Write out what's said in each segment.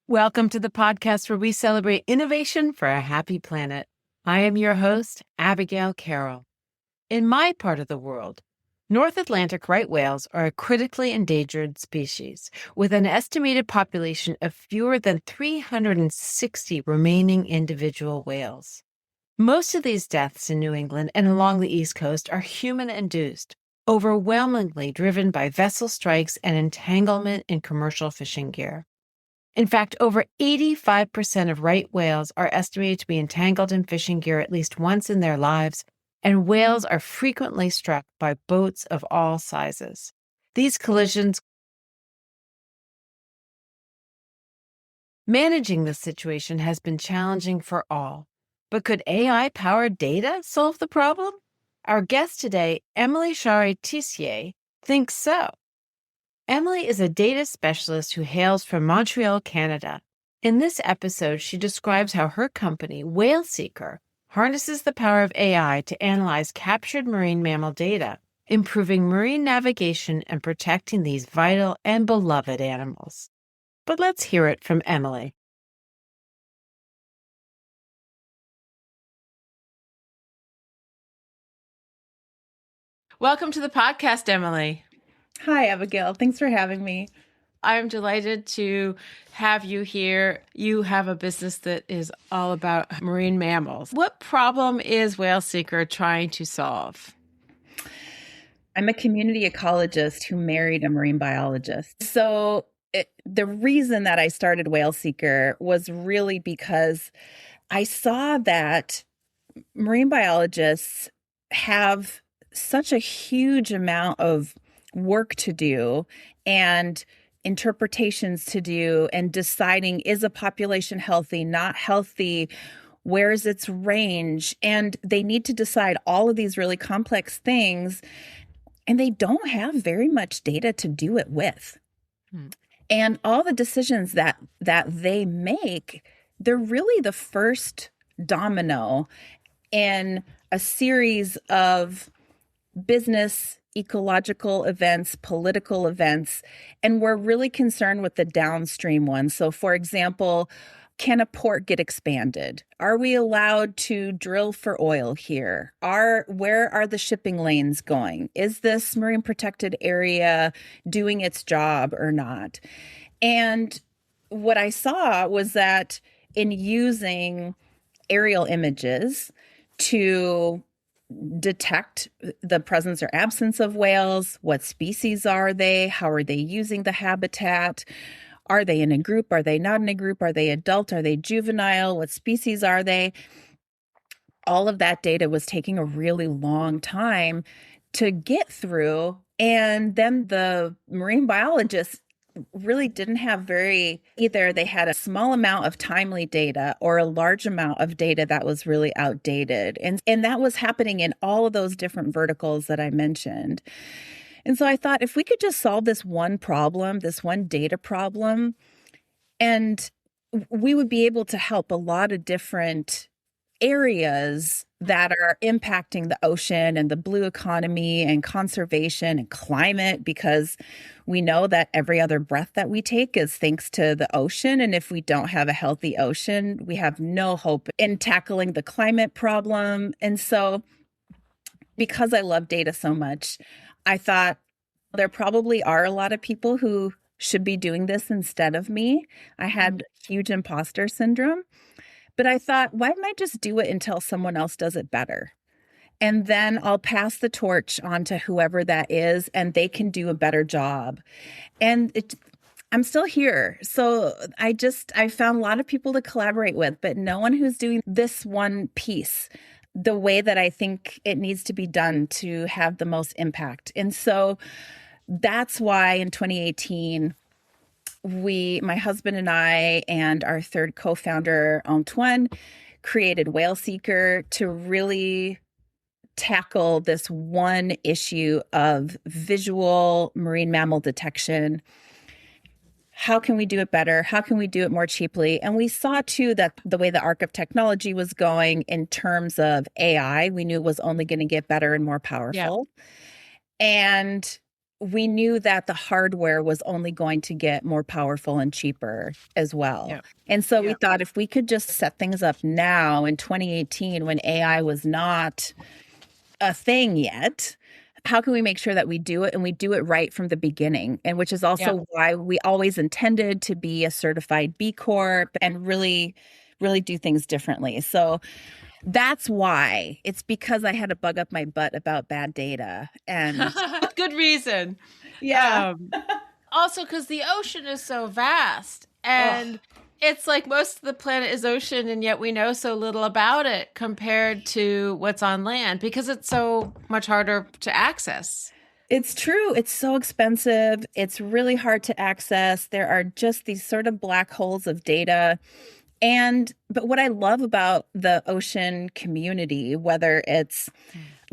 Welcome to the podcast where we celebrate innovation for a happy planet. I am your host, Abigail Carroll. In my part of the world, North Atlantic right whales are a critically endangered species with an estimated population of fewer than 360 remaining individual whales. Most of these deaths in New England and along the East Coast are human-induced, overwhelmingly driven by vessel strikes and entanglement in commercial fishing gear. In fact, over 85% of right whales are estimated to be entangled in fishing gear at least once in their lives, and whales are frequently struck by boats of all sizes. These collisions. Managing this situation has been challenging for all. But could AI-powered data solve the problem? Our guest today, Charry Tissier, thinks so. Emily is a data specialist who hails from Montreal, Canada. In this episode, she describes how her company, Whale Seeker, harnesses the power of AI to analyze captured marine mammal data, improving marine navigation and protecting these vital and beloved animals. But let's hear it from Emily. Welcome to the podcast, Emily. Hi, Abigail. Thanks for having me. I'm delighted to have you here. You have a business that is all about marine mammals. What problem is Whale Seeker trying to solve? I'm a community ecologist who married a marine biologist. So the reason that I started Whale Seeker was really because I saw that marine biologists have such a huge amount of work to do and interpretations to do and deciding, is a population healthy, not healthy, where is its range? And they need to decide all of these really complex things, and they don't have very much data to do it with. And all the decisions that they make, they're really the first domino in a series of business, ecological events, political events, and we're really concerned with the downstream ones. So, for example, can a port get expanded? Are we allowed to drill for oil here? Where are the shipping lanes going? Is this marine protected area doing its job or not? And what I saw was that in using aerial images to detect the presence or absence of whales, what species are they, how are they using the habitat, are they in a group, are they not in a group, are they adult, are they juvenile, what species are they? All of that data was taking a really long time to get through, and then the marine biologists really didn't have either they had a small amount of timely data or a large amount of data that was really outdated. And that was happening in all of those different verticals that I mentioned. And so I thought, if we could just solve this one problem, this one data problem, and we would be able to help a lot of different areas that are impacting the ocean and the blue economy and conservation and climate, because we know that every other breath that we take is thanks to the ocean. And if we don't have a healthy ocean, we have no hope in tackling the climate problem. And so, because I love data so much, I thought there probably are a lot of people who should be doing this instead of me. I had huge imposter syndrome. But I thought, why don't I just do it until someone else does it better? And then I'll pass the torch on to whoever that is, and they can do a better job. And I'm still here. So I found a lot of people to collaborate with, but no one who's doing this one piece the way that I think it needs to be done to have the most impact. And so that's why in 2018, my husband and I and our third co-founder, Antoine, created Whale Seeker to really tackle this one issue of visual marine mammal detection. How can we do it better? How can we do it more cheaply? And we saw, too, that the way the arc of technology was going in terms of AI, we knew it was only going to get better and more powerful. Yeah. And we knew that the hardware was only going to get more powerful and cheaper as well. Yeah. And so we Yeah. thought if we could just set things up now in 2018 when AI was not a thing yet, how can we make sure that we do it and we do it right from the beginning? And which is Yeah. also why we always intended to be a certified B Corp and really, really do things differently. So that's why. It's because I had to bug up my butt about bad data. And Good reason. yeah. Um, Also, because the ocean is so vast, Oh, and it's like most of the planet is ocean, and yet we know so little about it compared to what's on land because it's so much harder to access. it's true. It's so expensive. It's really hard to access. There are just these sort of black holes of data. But what I love about the ocean community, whether it's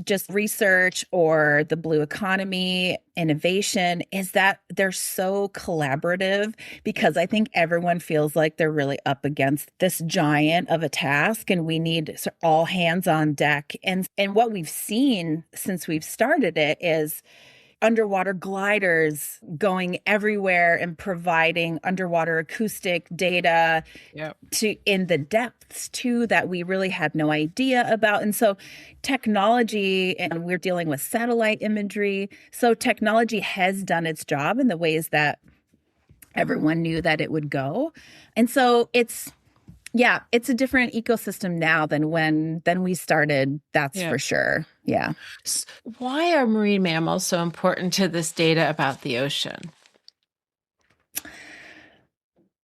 just research or the blue economy, innovation, is that they're so collaborative because I think everyone feels like they're really up against this giant of a task and we need all hands on deck. And what we've seen since we've started it is underwater gliders going everywhere and providing underwater acoustic data Yep. to in the depths too that we really had no idea about. And so technology, and we're dealing with satellite imagery, so technology has done its job in the ways that everyone knew that it would go. And so it's a different ecosystem now than we started, that's Yeah. for sure. Yeah. Why are marine mammals so important to this data about the ocean?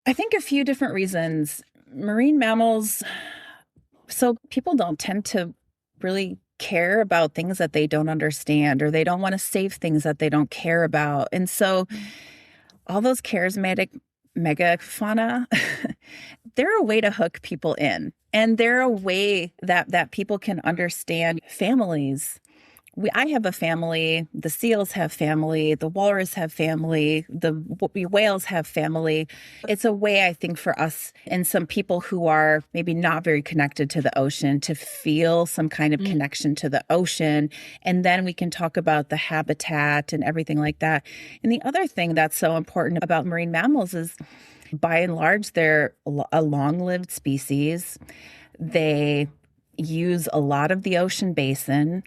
I think a few different reasons. Marine mammals, so people don't tend to really care about things that they don't understand, or they don't want to save things that they don't care about. And so all those charismatic megafauna, they're a way to hook people in. And they're a way that people can understand families. I have a family, the seals have family, the walrus have family, the whales have family. It's a way, I think, for us and some people who are maybe not very connected to the ocean to feel some kind of connection to the ocean. And then we can talk about the habitat and everything like that. And the other thing that's so important about marine mammals is, by and large, they're a long-lived species. They use a lot of the ocean basin.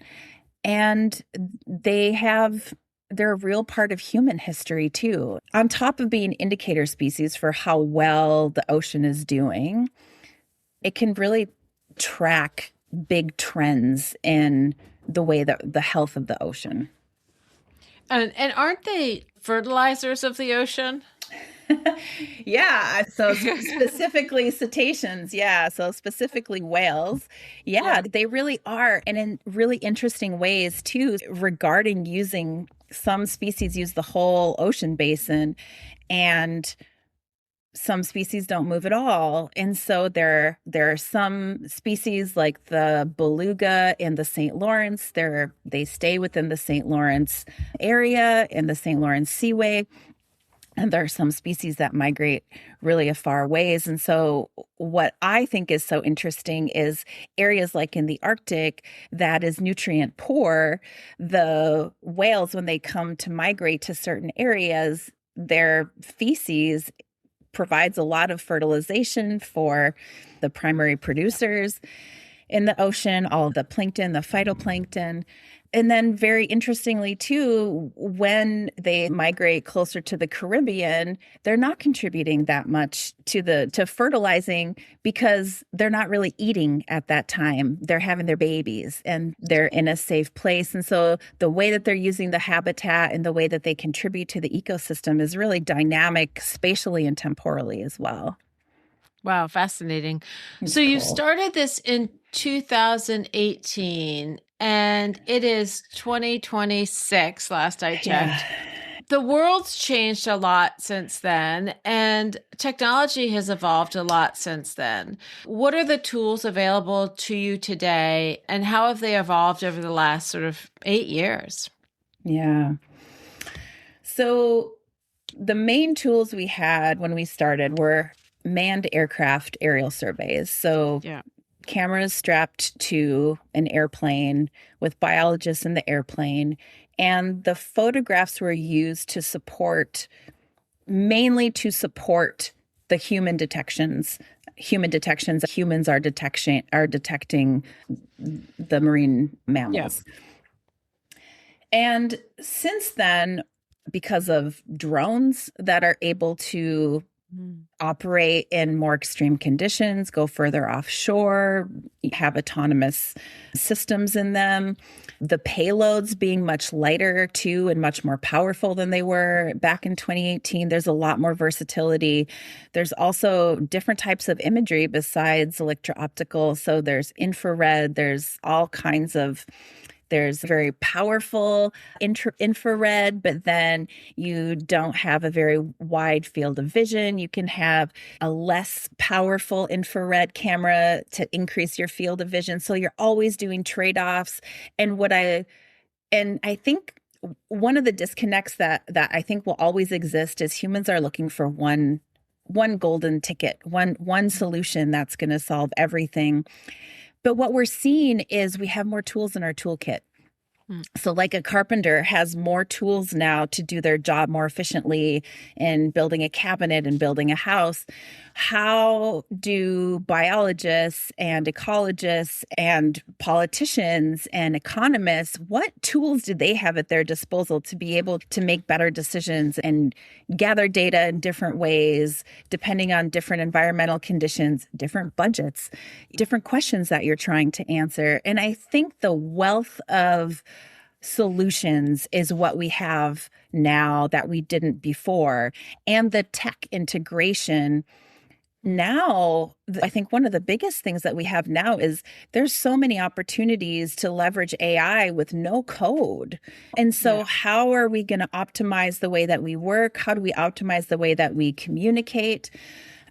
And they're a real part of human history too. On top of being indicator species for how well the ocean is doing, it can really track big trends in the way that the health of the ocean. And aren't they fertilizers of the ocean? Yeah. So specifically cetaceans. Yeah. So specifically whales. Yeah, they really are. And in really interesting ways too, regarding using some species use the whole ocean basin and some species don't move at all. And so there are some species like the beluga in the St. Lawrence. They stay within the St. Lawrence area in the St. Lawrence Seaway. And there are some species that migrate really a far ways. And so what I think is so interesting is areas like in the Arctic that is nutrient poor, the whales, when they come to migrate to certain areas, their feces provides a lot of fertilization for the primary producers in the ocean, all of the plankton, the phytoplankton. And then very interestingly too, when they migrate closer to the Caribbean, they're not contributing that much to fertilizing because they're not really eating at that time. They're having their babies and they're in a safe place. And so the way that they're using the habitat and the way that they contribute to the ecosystem is really dynamic spatially and temporally as well. Wow, fascinating. It's So you cool. started this in 2018 and it is 2026 last I checked. Yeah. The world's changed a lot since then, and technology has evolved a lot since then. What are the tools available to you today, and how have they evolved over the last sort of 8 years? Yeah. So the main tools we had when we started were manned aircraft aerial surveys. So Yeah. cameras strapped to an airplane with biologists in the airplane. And the photographs were used to support, mainly to support the human detections. Humans are detecting the marine mammals. Yeah. And since then, because of drones that are able to operate in more extreme conditions, go further offshore, have autonomous systems in them, the payloads being much lighter too and much more powerful than they were back in 2018. There's a lot more versatility. There's also different types of imagery besides electro-optical. So there's infrared, there's all kinds of there's very powerful infrared, but then you don't have a very wide field of vision. You can have a less powerful infrared camera to increase your field of vision. So you're always doing trade-offs. And I think one of the disconnects that I think will always exist is humans are looking for one golden ticket, one solution that's going to solve everything. But what we're seeing is we have more tools in our toolkit. So like a carpenter has more tools now to do their job more efficiently in building a cabinet and building a house. How do biologists and ecologists and politicians and economists, what tools do they have at their disposal to be able to make better decisions and gather data in different ways, depending on different environmental conditions, different budgets, different questions that you're trying to answer? And I think the wealth of solutions is what we have now that we didn't before. And the tech integration now, I think one of the biggest things that we have now is there's so many opportunities to leverage AI with no code. And so how are we going to optimize the way that we work? How do we optimize the way that we communicate?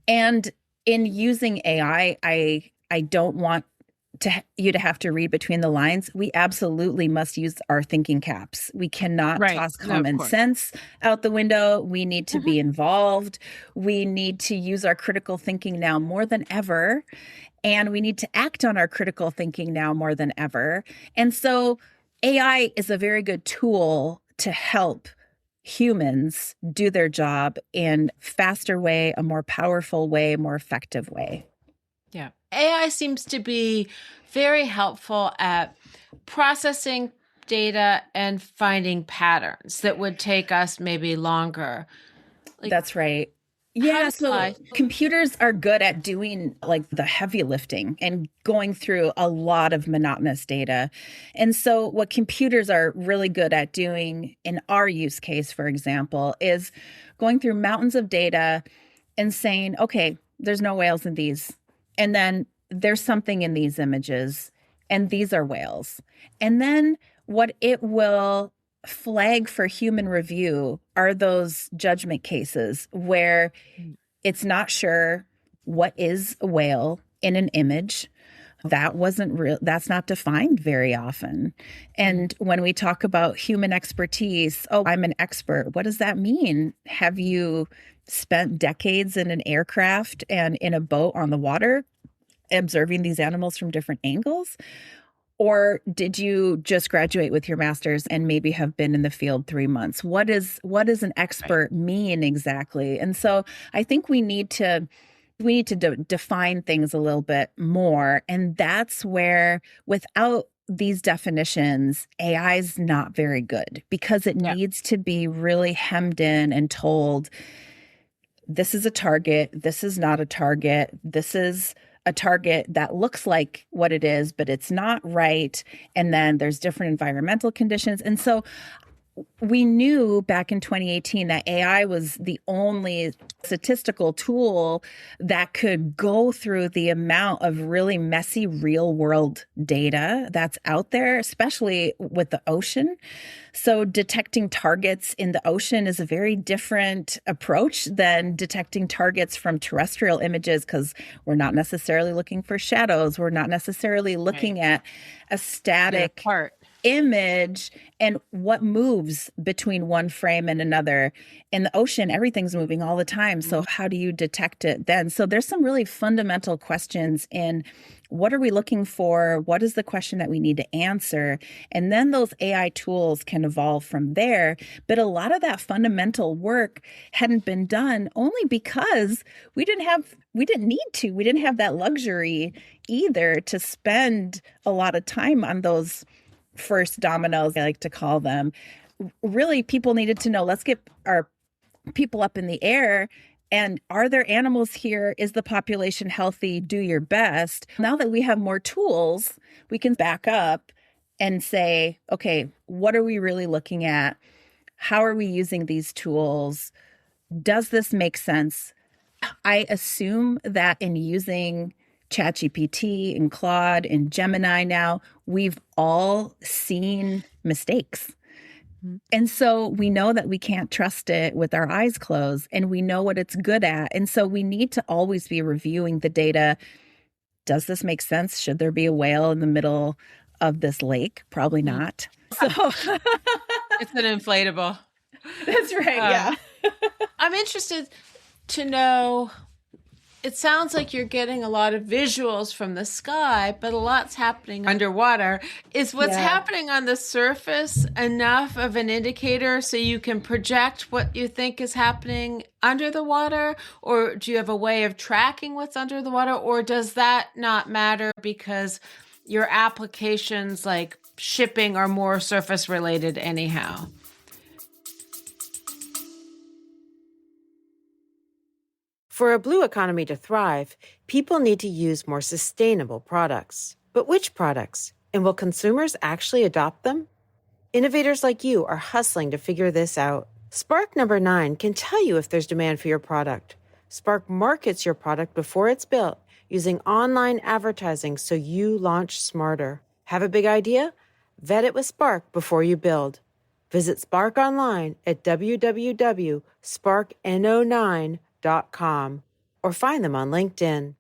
And in using AI, I don't want you to have to read between the lines. We absolutely must use our thinking caps. We cannot toss common sense out the window. We need to be involved. We need to use our critical thinking now more than ever. And we need to act on our critical thinking now more than ever. And so AI is a very good tool to help humans do their job in a faster way, a more powerful way, a more effective way. Yeah. AI seems to be very helpful at processing data and finding patterns that would take us maybe longer. That's right. Yeah, so computers are good at doing like the heavy lifting and going through a lot of monotonous data. And so what computers are really good at doing in our use case, for example, is going through mountains of data and saying, okay, there's no whales in these. And then there's something in these images, and these are whales. And then what it will flag for human review are those judgment cases where it's not sure what is a whale in an image. That wasn't real. That's not defined very often. And when we talk about human expertise, oh, I'm an expert. What does that mean? Have you spent decades in an aircraft and in a boat on the water observing these animals from different angles? Or did you just graduate with your master's and maybe have been in the field 3 months? What does an expert mean exactly? And so I think we need to define things a little bit more. And that's where, without these definitions, AI is not very good because it needs to be really hemmed in and told, this is a target, this is not a target, this is a target that looks like what it is, but it's not right. And then there's different environmental conditions. And so we knew back in 2018 that AI was the only statistical tool that could go through the amount of really messy real world data that's out there, especially with the ocean. So detecting targets in the ocean is a very different approach than detecting targets from terrestrial images, because we're not necessarily looking for shadows. We're not necessarily looking at a static part. image and what moves between one frame and another. In the ocean, everything's moving all the time. So how do you detect it then? So there's some really fundamental questions in what are we looking for? What is the question that we need to answer? And then those AI tools can evolve from there. But a lot of that fundamental work hadn't been done only because we didn't need to. We didn't have that luxury either to spend a lot of time on those first dominoes, I like to call them. Really, people needed to know, let's get our people up in the air. And are there animals here? Is the population healthy? Do your best. Now that we have more tools, we can back up and say, okay, what are we really looking at? How are we using these tools? Does this make sense? I assume that in using ChatGPT and Claude and Gemini now, we've all seen mistakes. And so we know that we can't trust it with our eyes closed, and we know what it's good at. And so we need to always be reviewing the data. Does this make sense? Should there be a whale in the middle of this lake? Probably not. So It's an inflatable. That's right. Yeah. I'm interested to know, it sounds like you're getting a lot of visuals from the sky, but a lot's happening underwater. Is what's happening on the surface enough of an indicator so you can project what you think is happening under the water? Or do you have a way of tracking what's under the water? Or does that not matter because your applications like shipping are more surface related anyhow? For a blue economy to thrive, people need to use more sustainable products. But which products? And will consumers actually adopt them? Innovators like you are hustling to figure this out. Spark number 9 can tell you if there's demand for your product. Spark markets your product before it's built using online advertising so you launch smarter. Have a big idea? Vet it with Spark before you build. Visit Spark online at www.sparkno9.com or find them on LinkedIn.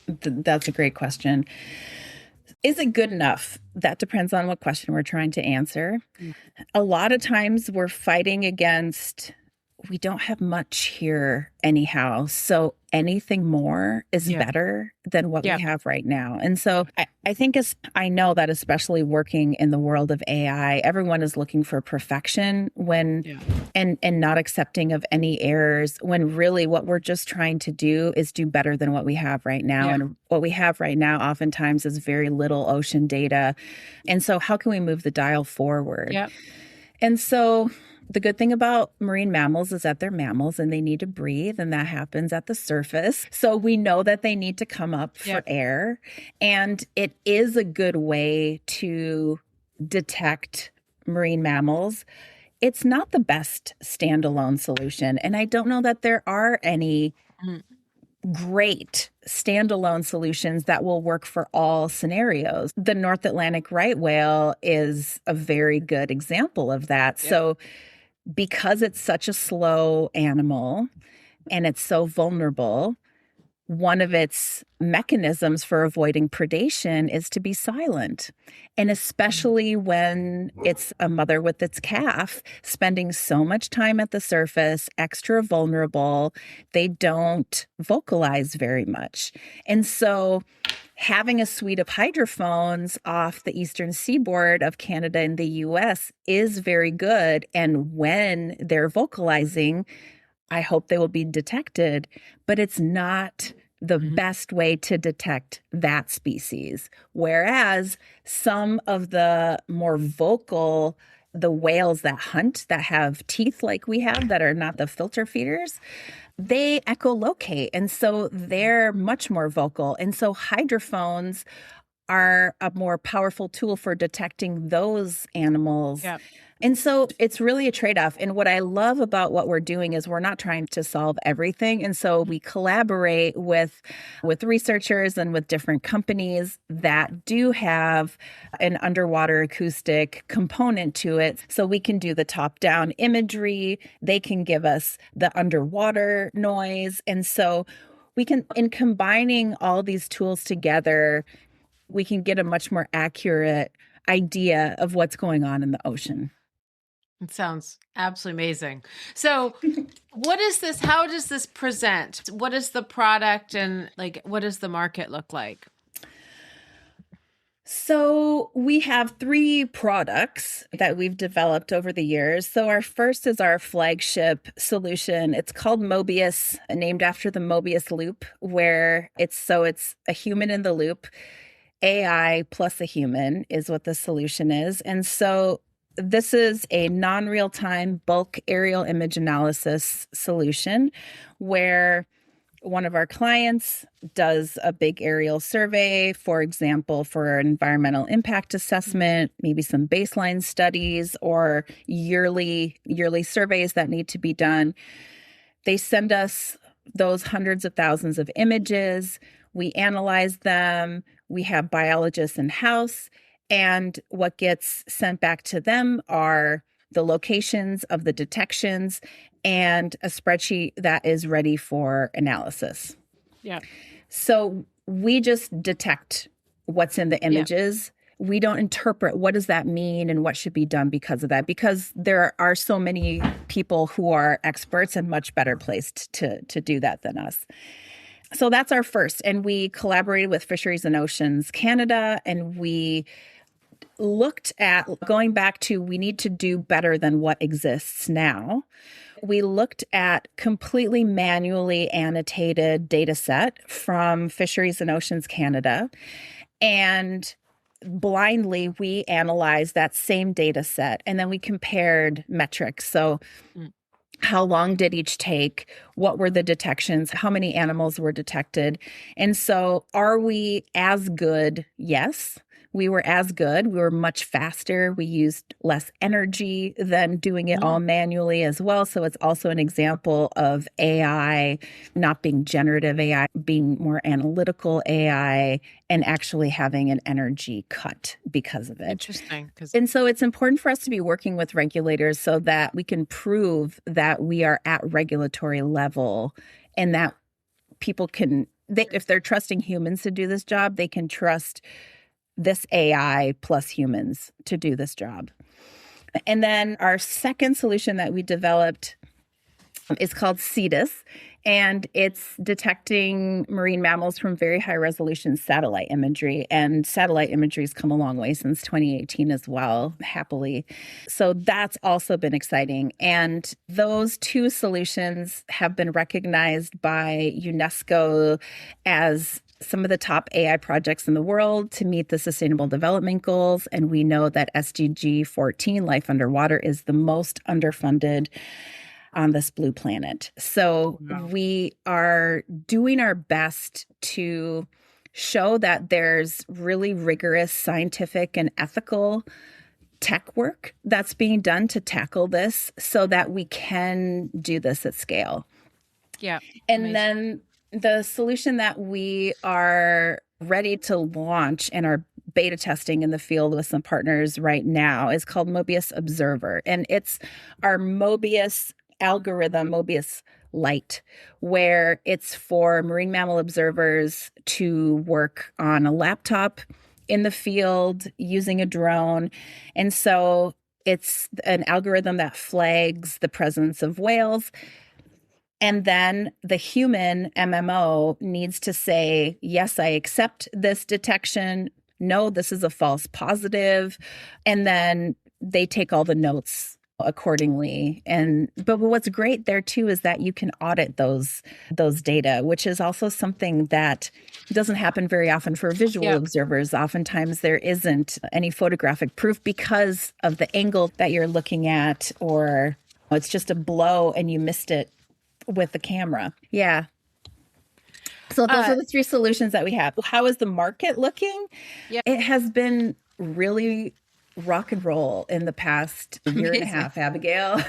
That's a great question. Is it good enough? That depends on what question we're trying to answer. A lot of times we're fighting against, we don't have much here anyhow. So anything more is better than what we have right now. And so I think I know that especially working in the world of AI, everyone is looking for perfection and not accepting of any errors, when really what we're just trying to do is do better than what we have right now. And what we have right now oftentimes is very little ocean data. And so how can we move the dial forward? And so the good thing about marine mammals is that they're mammals and they need to breathe, and that happens at the surface. So we know that they need to come up for air. And it is a good way to detect marine mammals. It's not the best standalone solution. And I don't know that there are any great standalone solutions that will work for all scenarios. The North Atlantic right whale is a very good example of that. So because it's such a slow animal and it's so vulnerable, one of its mechanisms for avoiding predation is to be silent. And especially when it's a mother with its calf, spending so much time at the surface, extra vulnerable, they don't vocalize very much. And so having a suite of hydrophones off the eastern seaboard of Canada and the US is very good. And when they're vocalizing, I hope they will be detected, but it's not the best way to detect that species. Whereas some of the more vocal, the whales that hunt, that have teeth like we have, that are not the filter feeders, they echolocate. And so they're much more vocal. And so hydrophones are a more powerful tool for detecting those animals. And so it's really a trade-off. And what I love about what we're doing is we're not trying to solve everything. And so we collaborate with researchers and with different companies that do have an underwater acoustic component to it. So we can do the top-down imagery. They can give us the underwater noise. And so we can, in combining all these tools together, we can get a much more accurate idea of what's going on in the ocean. It sounds absolutely amazing. So, what is this? How does this present? What is the product and like what does the market look like? So we have 3 products that we've developed over the years. So our first is our flagship solution. It's called Mobius, named after the Mobius loop, where it's a human in the loop. AI plus a human is what the solution is. And so this is a non-real-time bulk aerial image analysis solution where one of our clients does a big aerial survey, for example, for an environmental impact assessment, maybe some baseline studies or yearly surveys that need to be done. They send us those hundreds of thousands of images. We analyze them. We have biologists in-house. And what gets sent back to them are the locations of the detections and a spreadsheet that is ready for analysis. Yeah. So we just detect what's in the images. Yeah. We don't interpret what does that mean and what should be done because of that, because there are so many people who are experts and much better placed to do that than us. So that's our first. And we collaborated with Fisheries and Oceans Canada, and we looked at going back to we need to do better than what exists now. We looked at completely manually annotated data set from Fisheries and Oceans Canada, and blindly we analyzed that same data set, and then we compared metrics. So how long did each take? What were the detections? How many animals were detected? And so are we as good? Yes. We were as good. We were much faster. We used less energy than doing it all manually as well. So it's also an example of AI not being generative AI, being more analytical AI, and actually having an energy cut because of it. Interesting. And so it's important for us to be working with regulators so that we can prove that we are at regulatory level and that people can, if they're trusting humans to do this job, they can trust this AI plus humans to do this job. And then our second solution that we developed is called CETUS, and it's detecting marine mammals from very high resolution satellite imagery. And satellite imagery has come a long way since 2018 as well, happily. So that's also been exciting. And those 2 solutions have been recognized by UNESCO as some of the top AI projects in the world to meet the Sustainable Development Goals. And we know that SDG 14, Life Underwater, is the most underfunded on this blue planet. So we are doing our best to show that there's really rigorous scientific and ethical tech work that's being done to tackle this so that we can do this at scale. Yeah. And then the solution that we are ready to launch and are beta testing in the field with some partners right now is called Mobius Observer. And it's our Mobius algorithm, Mobius Lite, where it's for marine mammal observers to work on a laptop in the field using a drone. And so it's an algorithm that flags the presence of whales. And then the human MMO needs to say, yes, I accept this detection. No, this is a false positive. And then they take all the notes accordingly. But what's great there too is that you can audit those data, which is also something that doesn't happen very often for visual observers. Oftentimes there isn't any photographic proof because of the angle that you're looking at, or it's just a blow and you missed it with the camera. Yeah. So those are the 3 solutions that we have. How is the market looking? Yeah. It has been really rock and roll in the past year and a half, Abigail.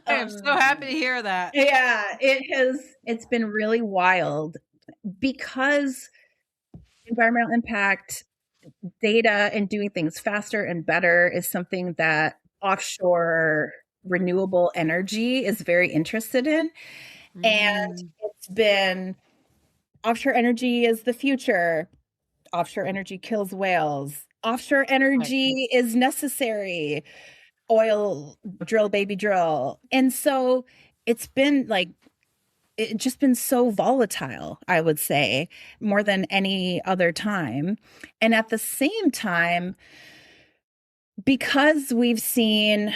I'm so happy to hear that. Yeah, it's been really wild because environmental impact data and doing things faster and better is something that offshore renewable energy is very interested in. And it's been offshore energy is the future. offshore energy kills whales. Offshore Right. energy is necessary. Oil, drill, baby, drill. And so it's been like, it's just been so volatile, I would say, more than any other time. And at the same time, because we've seen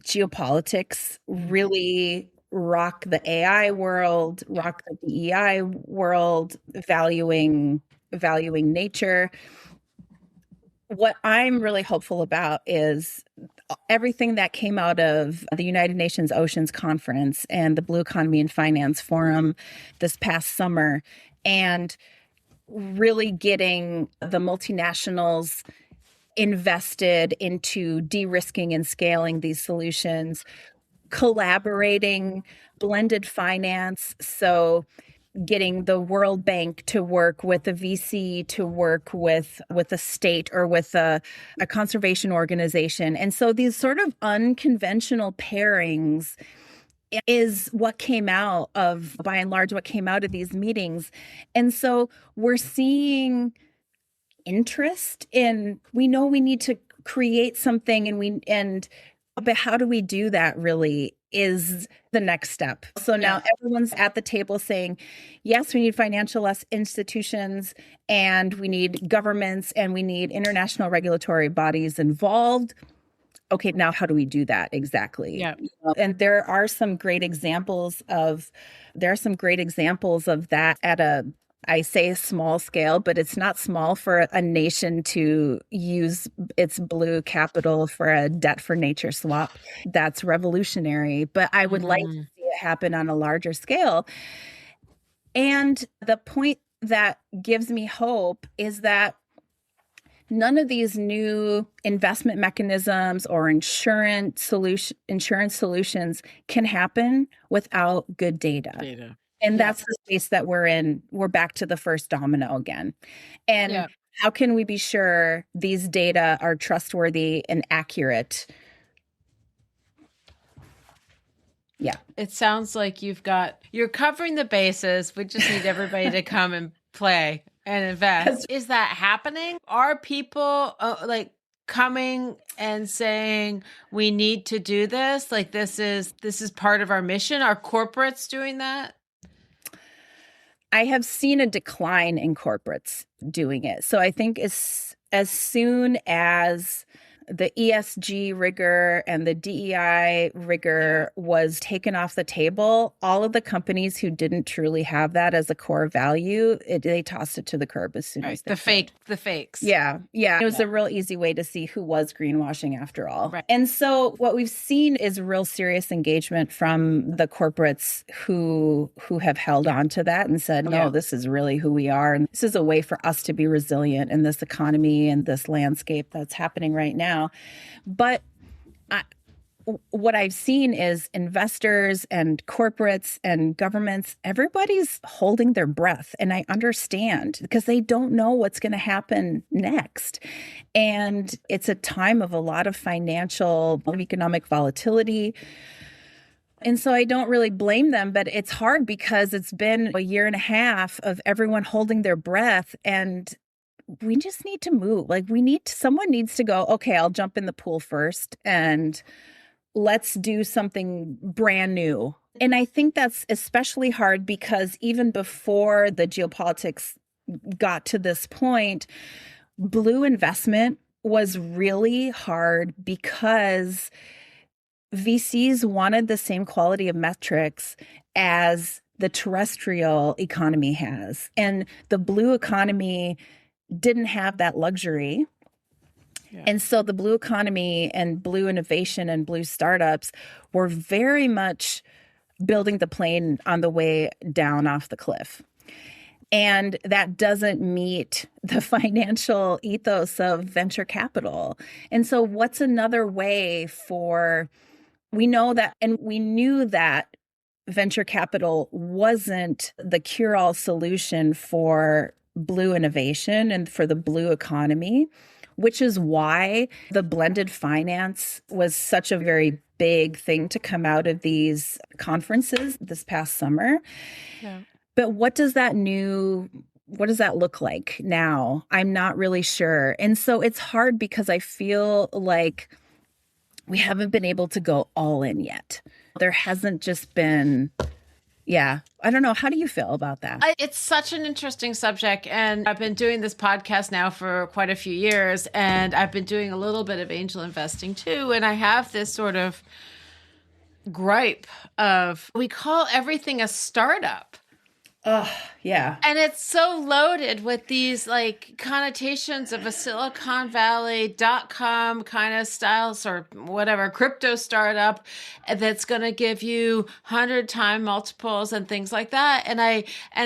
geopolitics really rock the AI world, rock the DEI world, valuing nature. What I'm really hopeful about is everything that came out of the United Nations Oceans Conference and the Blue Economy and Finance Forum this past summer, and really getting the multinationals invested into de-risking and scaling these solutions, collaborating, blended finance. So getting the World Bank to work with a VC, to work with a state or with a conservation organization. And so these sort of unconventional pairings is what came out of, by and large, what came out of these meetings. And so we're seeing interest in, we know we need to create something, but how do we do that really is the next step. So now everyone's at the table saying, yes, we need financial institutions, and we need governments, and we need international regulatory bodies involved. Okay, now how do we do that exactly? Yeah. And there are some great examples of that at a, I say small scale, but it's not small for a nation to use its blue capital for a debt for nature swap. That's revolutionary, but I would like to see it happen on a larger scale. And the point that gives me hope is that none of these new investment mechanisms or insurance solutions can happen without good data. And that's the space that we're in. We're back to the first domino again. And how can we be sure these data are trustworthy and accurate? Yeah. It sounds like you're covering the bases. We just need everybody to come and play and invest. Is that happening? Are people coming and saying we need to do this? Like this is part of our mission? Are corporates doing that? I have seen a decline in corporates doing it. So I think as soon as the ESG rigor and the DEI rigor was taken off the table, all of the companies who didn't truly have that as a core value, they tossed it to the curb as soon as they could. The fakes. Yeah. It was a real easy way to see who was greenwashing after all. Right. And so what we've seen is real serious engagement from the corporates who have held on to that and said, no, this is really who we are. And this is a way for us to be resilient in this economy and this landscape that's happening right now. But what I've seen is investors and corporates and governments, everybody's holding their breath. And I understand because they don't know what's going to happen next. And it's a time of a lot of financial, economic volatility. And so I don't really blame them, but it's hard because it's been a year and a half of everyone holding their breath, and we just need to move. Like someone needs to go, okay, I'll jump in the pool first and let's do something brand new. And I think that's especially hard because even before the geopolitics got to this point, blue investment was really hard because VCs wanted the same quality of metrics as the terrestrial economy has. And the blue economy didn't have that luxury. Yeah. And so the blue economy and blue innovation and blue startups were very much building the plane on the way down off the cliff. And that doesn't meet the financial ethos of venture capital. And so what's another way we know that, and we knew that venture capital wasn't the cure-all solution for blue innovation and for the blue economy, which is why the blended finance was such a very big thing to come out of these conferences this past summer. Yeah. But what does that new what does that look like now? I'm not really sure. And so it's hard because I feel like we haven't been able to go all in yet. There hasn't just been, yeah. I don't know. How do you feel about that? It's such an interesting subject. And I've been doing this podcast now for quite a few years. And I've been doing a little bit of angel investing too. And I have this sort of gripe of we call everything a startup. Oh, yeah. And it's so loaded with these like connotations of a Silicon Valley .com kind of styles or whatever crypto startup that's going to give you 100-time multiples and things like that. And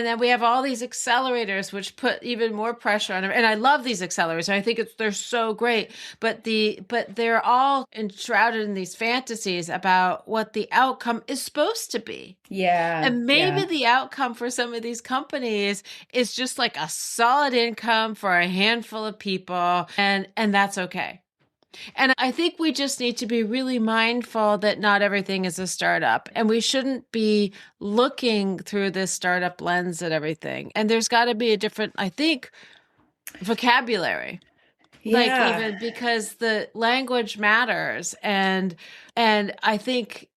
then we have all these accelerators which put even more pressure on them. And I love these accelerators. I think they're so great, but they're all enshrouded in these fantasies about what the outcome is supposed to be. Yeah. And maybe the outcome for some of these companies is just like a solid income for a handful of people, and that's okay. And I think we just need to be really mindful that not everything is a startup, and we shouldn't be looking through this startup lens at everything. And there's got to be a different, I think, vocabulary. Yeah. Like even because the language matters, and I think.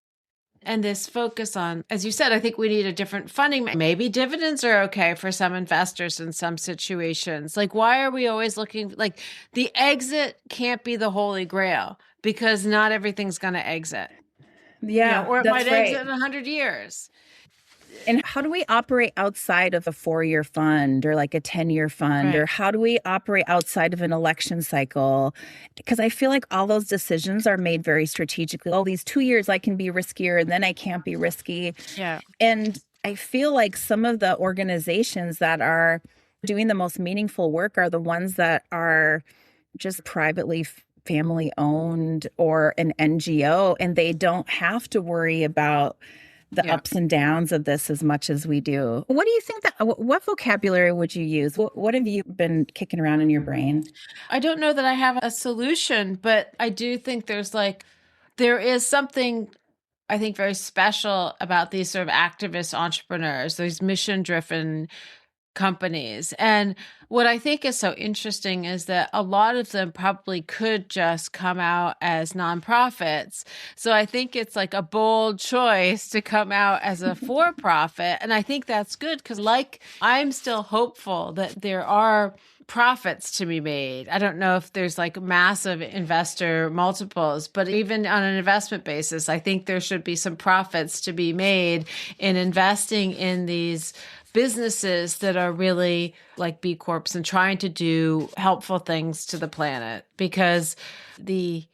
And this focus on, as you said, I think we need a different funding. Maybe dividends are okay for some investors in some situations. Like, why are we always looking, like the exit can't be the holy grail because not everything's going to exit. Yeah. Or it might exit in 100 years. And how do we operate outside of a 4-year fund or like a 10-year fund? Right. Or how do we operate outside of an election cycle? Because I feel like all those decisions are made very strategically. Oh, these 2 years I can be riskier and then I can't be risky. Yeah. And I feel like some of the organizations that are doing the most meaningful work are the ones that are just privately family owned or an NGO, and they don't have to worry about the ups and downs of this as much as we do. What do you think what vocabulary would you use? What have you been kicking around in your brain? I don't know that I have a solution, but I do think there is something I think very special about these sort of activist entrepreneurs, these mission-driven companies. And what I think is so interesting is that a lot of them probably could just come out as nonprofits. So I think it's like a bold choice to come out as a for-profit. And I think that's good because I'm still hopeful that there are profits to be made. I don't know if there's like massive investor multiples, but even on an investment basis, I think there should be some profits to be made in investing in these businesses that are really like B Corps and trying to do helpful things to the planet, because they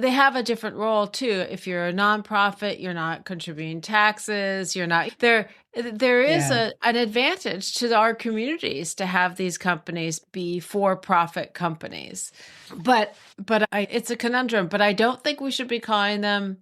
have a different role too. If you're a nonprofit, you're not contributing taxes, you're not there is an advantage to our communities to have these companies be for-profit companies. But it's a conundrum, but I don't think we should be calling them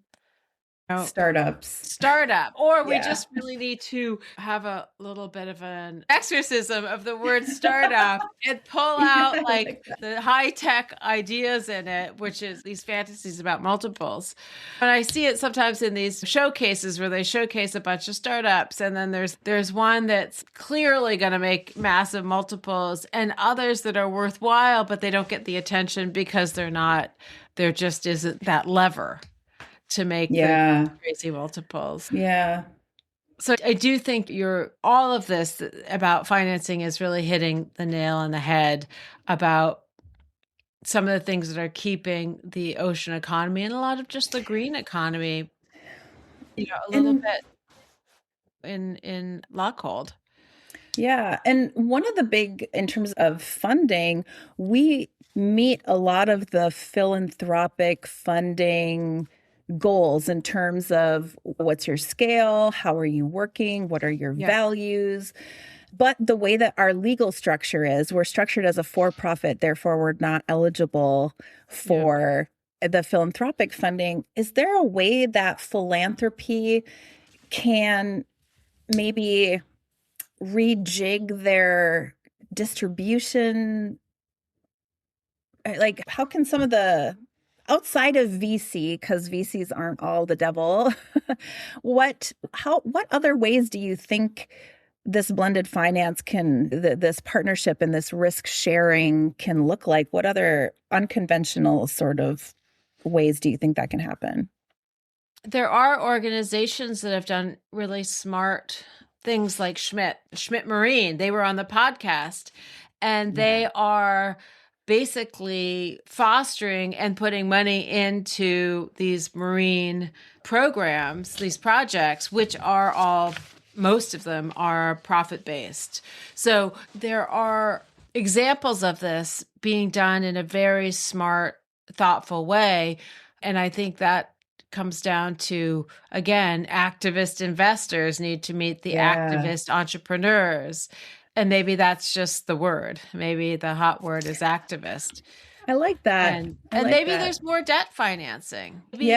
startup, or we just really need to have a little bit of an exorcism of the word startup and pull out like the high-tech ideas in it, which is these fantasies about multiples. And I see it sometimes in these showcases where they showcase a bunch of startups, and then there's one that's clearly going to make massive multiples and others that are worthwhile, but they don't get the attention because there just isn't that lever to make the crazy multiples. Yeah. So I do think all of this about financing is really hitting the nail on the head about some of the things that are keeping the ocean economy and a lot of just the green economy, a little bit in lockhold. Yeah. And one of the big, in terms of funding, we meet a lot of the philanthropic funding goals in terms of what's your scale, how are you working, what are your values. But the way that our legal structure is, we're structured as a for-profit, therefore we're not eligible for the philanthropic funding. Is there a way that philanthropy can maybe rejig their distribution? Like, how can some of the outside of VC, because VCs aren't all the devil, what other ways do you think this blended finance this partnership and this risk sharing can look like? What other unconventional sort of ways do you think that can happen? There are organizations that have done really smart things like Schmidt Marine. They were on the podcast, and they are basically fostering and putting money into these marine programs, these projects, which are all, most of them are profit-based. So there are examples of this being done in a very smart, thoughtful way. And I think that comes down to, again, activist investors need to meet the activist entrepreneurs. And maybe that's just the word. Maybe the hot word is activist. I like that. And maybe there's more debt financing. Maybe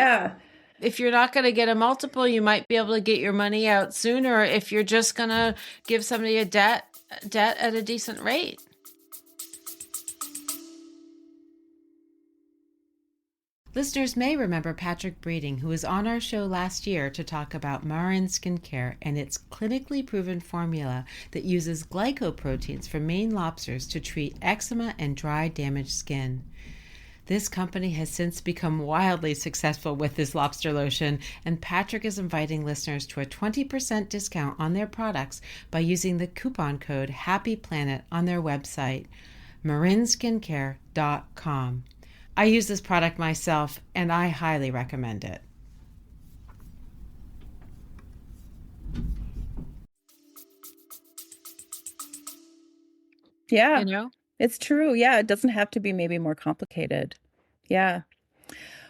if you're not going to get a multiple, you might be able to get your money out sooner if you're just going to give somebody a debt at a decent rate. Listeners may remember Patrick Breeding, who was on our show last year to talk about Marin Skincare and its clinically proven formula that uses glycoproteins from Maine lobsters to treat eczema and dry, damaged skin. This company has since become wildly successful with this lobster lotion, and Patrick is inviting listeners to a 20% discount on their products by using the coupon code HAPPYPLANET on their website, marinskincare.com. I use this product myself, and I highly recommend it. Yeah. You know? It's true. Yeah, it doesn't have to be maybe more complicated. Yeah.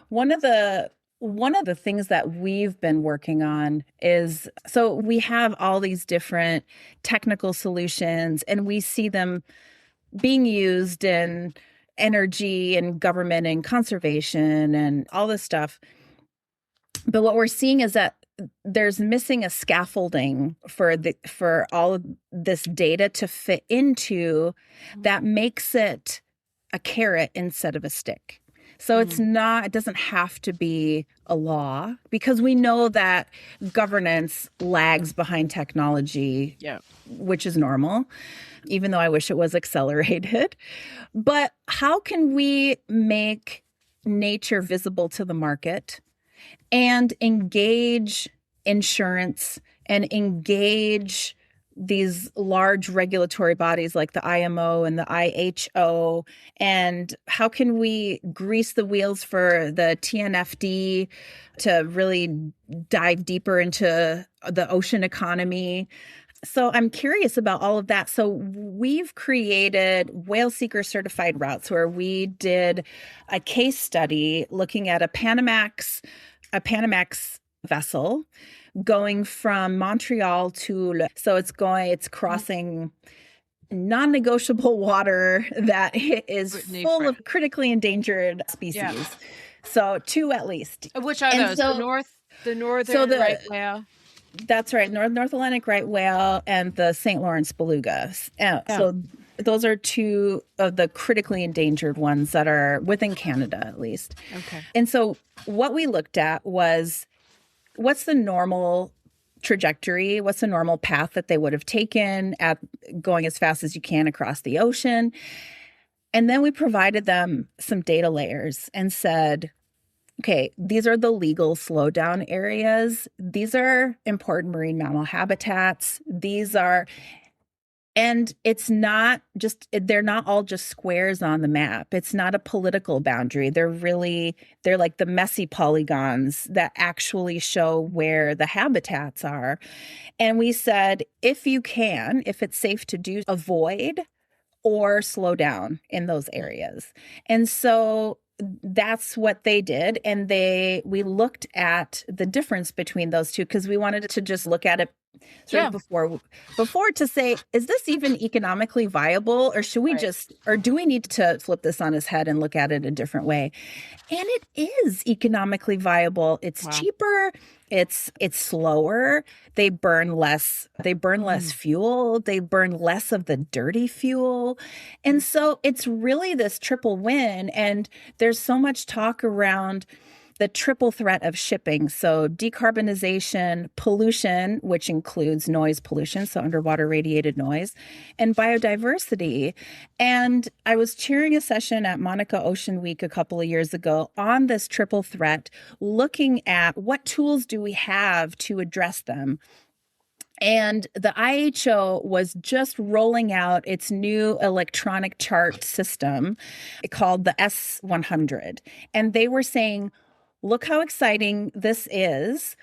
One of the things that we've been working on is, so we have all these different technical solutions and we see them being used in energy and government and conservation and all this stuff. But what we're seeing is that there's missing a scaffolding for all of this data to fit into that makes it a carrot instead of a stick. So it doesn't have to be a law, because we know that governance lags behind technology, which is normal, even though I wish it was accelerated. But how can we make nature visible to the market and engage insurance and engage these large regulatory bodies like the IMO and the IHO? And how can we grease the wheels for the TNFD to really dive deeper into the ocean economy? So I'm curious about all of that. So we've created Whale Seeker certified routes where we did a case study looking at a Panamax vessel going from Montreal to, so it's crossing non-negotiable water that is full of critically endangered species. Yeah. So 2 at least. Which are those? The northern right whale? That's right. North Atlantic right whale and the St. Lawrence beluga. So those are 2 of the critically endangered ones that are within Canada, at least. Okay. And so what we looked at was, what's the normal trajectory? What's the normal path that they would have taken at going as fast as you can across the ocean? And then we provided them some data layers and said, okay, these are the legal slowdown areas. These are important marine mammal habitats. And it's not just, they're not all just squares on the map. It's not a political boundary. They're like the messy polygons that actually show where the habitats are. And we said, if it's safe to do, avoid or slow down in those areas. And so that's what they did. And we looked at the difference between those two, because we wanted to just look at it sort of before to say, is this even economically viable, or should we or do we need to flip this on its head and look at it a different way? And it is economically viable. It's cheaper. It's slower. They burn less fuel. They burn less of the dirty fuel. And so it's really this triple win. And there's so much talk around the triple threat of shipping. So decarbonization, pollution, which includes noise pollution, so underwater radiated noise, and biodiversity. And I was chairing a session at Monaco Ocean Week a couple of years ago on this triple threat, looking at what tools do we have to address them. And the IHO was just rolling out its new electronic chart system called the S100. And they were saying, look how exciting this is.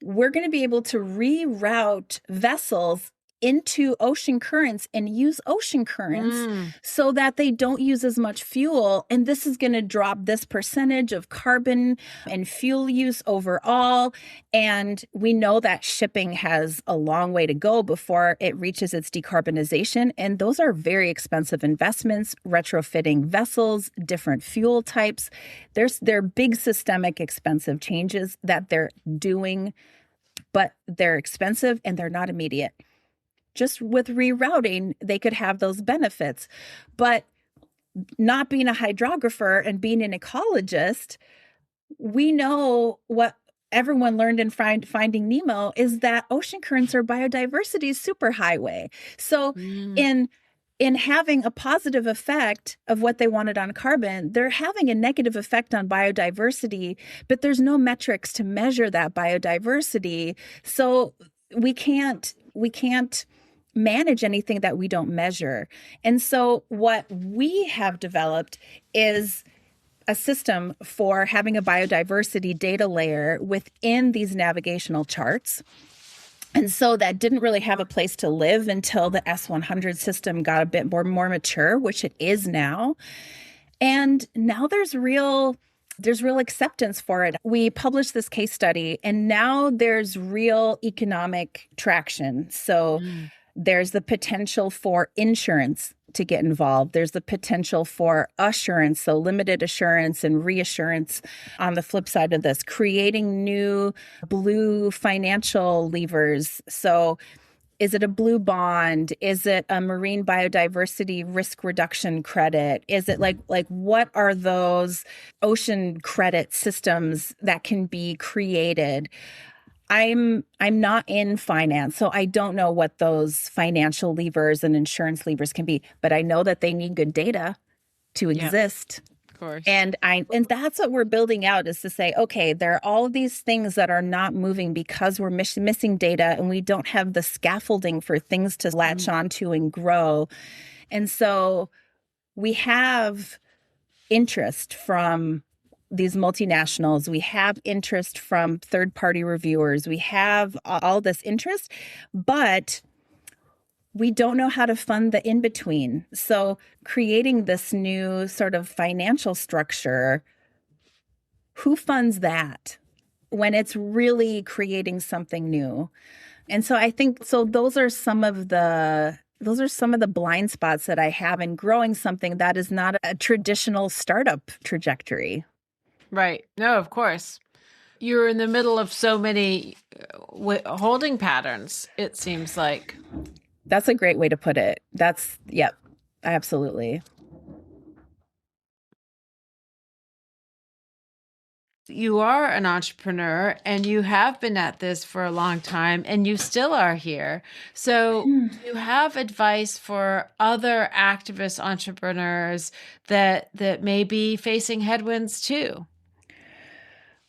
We're going to be able to reroute vessels into ocean currents and use ocean currents so that they don't use as much fuel. And this is going to drop this percentage of carbon and fuel use overall. And we know that shipping has a long way to go before it reaches its decarbonization. And those are very expensive investments, retrofitting vessels, different fuel types. They're big systemic expensive changes that they're doing, but they're expensive and they're not immediate. Just with rerouting, they could have those benefits. But not being a hydrographer and being an ecologist, we know what everyone learned in Finding Nemo is that ocean currents are biodiversity's superhighway. So in having a positive effect of what they wanted on carbon, they're having a negative effect on biodiversity, but there's no metrics to measure that biodiversity. So we can't manage anything that we don't measure. And so what we have developed is a system for having a biodiversity data layer within these navigational charts. And so that didn't really have a place to live until the S100 system got a bit more mature, which it is now. And now there's real acceptance for it. We published this case study, and now there's real economic traction. So there's the potential for insurance to get involved. There's the potential for assurance, so limited assurance and reassurance on the flip side of this, creating new blue financial levers. So is it a blue bond? Is it a marine biodiversity risk reduction credit? Is it like what are those ocean credit systems that can be created? I'm not in finance, so I don't know what those financial levers and insurance levers can be, but I know that they need good data to exist. Of course. And that's what we're building out, is to say, okay, there are all of these things that are not moving because we're missing data and we don't have the scaffolding for things to latch onto and grow. And so we have interest from these multinationals, we have interest from third-party reviewers, we have all this interest, but we don't know how to fund the in-between. So creating this new sort of financial structure, who funds that when it's really creating something new? And so I think, those are some of the blind spots that I have in growing something that is not a traditional startup trajectory. Right. No, of course. You're in the middle of so many holding patterns, it seems like. That's a great way to put it. Yep, absolutely. You are an entrepreneur and you have been at this for a long time and you still are here. So do you have advice for other activist entrepreneurs that may be facing headwinds too?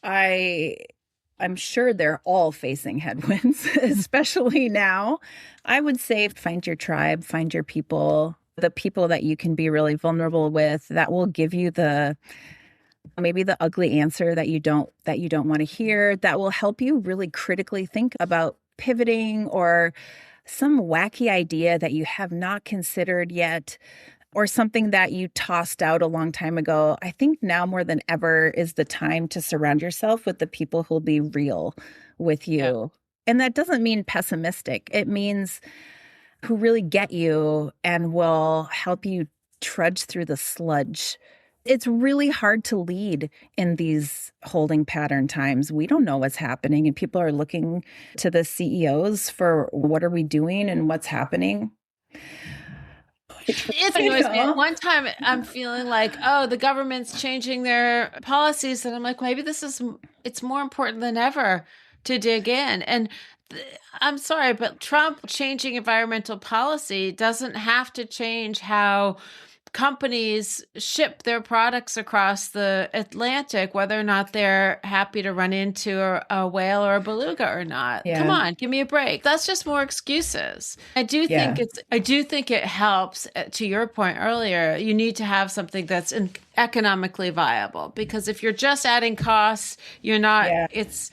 I'm sure they're all facing headwinds, especially now. I would say find your tribe, find your people, the people that you can be really vulnerable with, that will give you maybe the ugly answer that you don't want to hear, that will help you really critically think about pivoting or some wacky idea that you have not considered yet, or something that you tossed out a long time ago. I think now more than ever is the time to surround yourself with the people who'll be real with you. Yeah. And that doesn't mean pessimistic. It means who really get you and will help you trudge through the sludge. It's really hard to lead in these holding pattern times. We don't know what's happening, and people are looking to the CEOs for what are we doing and what's happening. It annoys me. At one time, I'm feeling like, oh, the government's changing their policies. And I'm like, maybe it's more important than ever to dig in. And I'm sorry, but Trump changing environmental policy doesn't have to change how companies ship their products across the Atlantic, whether or not they're happy to run into a whale or a beluga or not. Yeah. Come on, give me a break. That's just more excuses. I do think it helps. To your point earlier, you need to have something that's economically viable, because if you're just adding costs, you're not. It's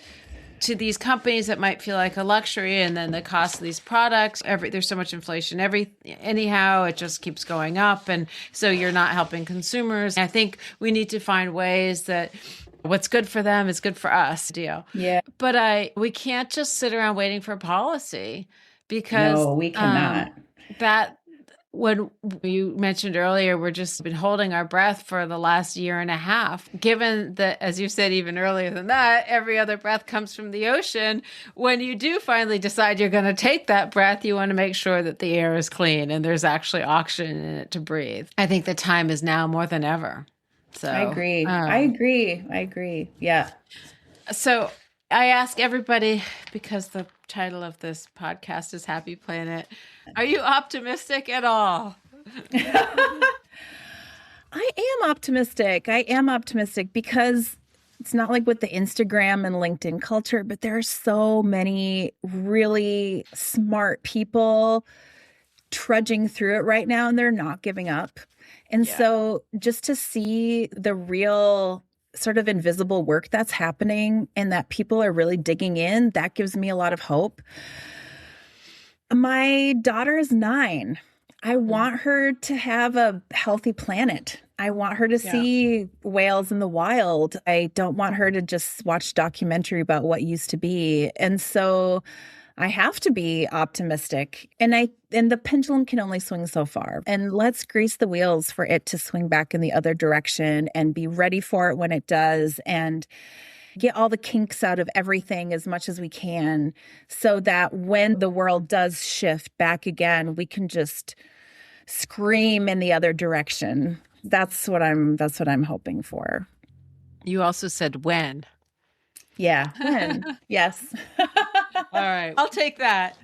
to these companies, it might feel like a luxury, and then the cost of these products, there's so much inflation. Anyhow, it just keeps going up, and so you're not helping consumers. I think we need to find ways that what's good for them is good for us. Deal. Yeah. But we can't just sit around waiting for policy, because no, we cannot. When you mentioned earlier, we're just been holding our breath for the last year and a half, given that, as you said, even earlier than that, every other breath comes from the ocean. When you do finally decide you're going to take that breath, you want to make sure that the air is clean and there's actually oxygen in it to breathe. I think the time is now more than ever. So I agree. Yeah. So I ask everybody, because the title of this podcast is Happy Planet, are you optimistic at all? I am optimistic because it's not like with the Instagram and LinkedIn culture, but there are so many really smart people trudging through it right now, and they're not giving up. And so just to see the real sort of invisible work that's happening and that people are really digging in, that gives me a lot of hope. My daughter is 9. I want her to have a healthy planet. I want her to see whales in the wild. I don't want her to just watch a documentary about what used to be. And so I have to be optimistic. And the pendulum can only swing so far. And let's grease the wheels for it to swing back in the other direction, and be ready for it when it does, and get all the kinks out of everything as much as we can, so that when the world does shift back again, we can just scream in the other direction. That's what I'm hoping for. You also said when. Yeah, when. Yes. All right. I'll take that.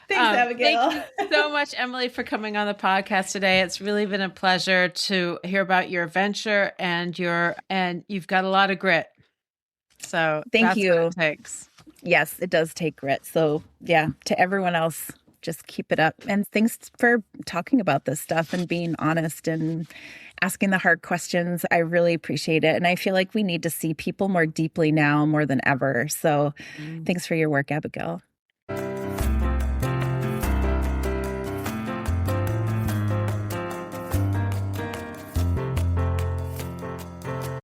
Thanks, Abigail. Thank you so much, Emily, for coming on the podcast today. It's really been a pleasure to hear about your venture, and you've got a lot of grit. So thank you. What it takes. Yes, it does take grit. So yeah, to everyone else, just keep it up. And thanks for talking about this stuff and being honest and asking the hard questions. I really appreciate it. And I feel like we need to see people more deeply now, more than ever. So thanks for your work, Abigail.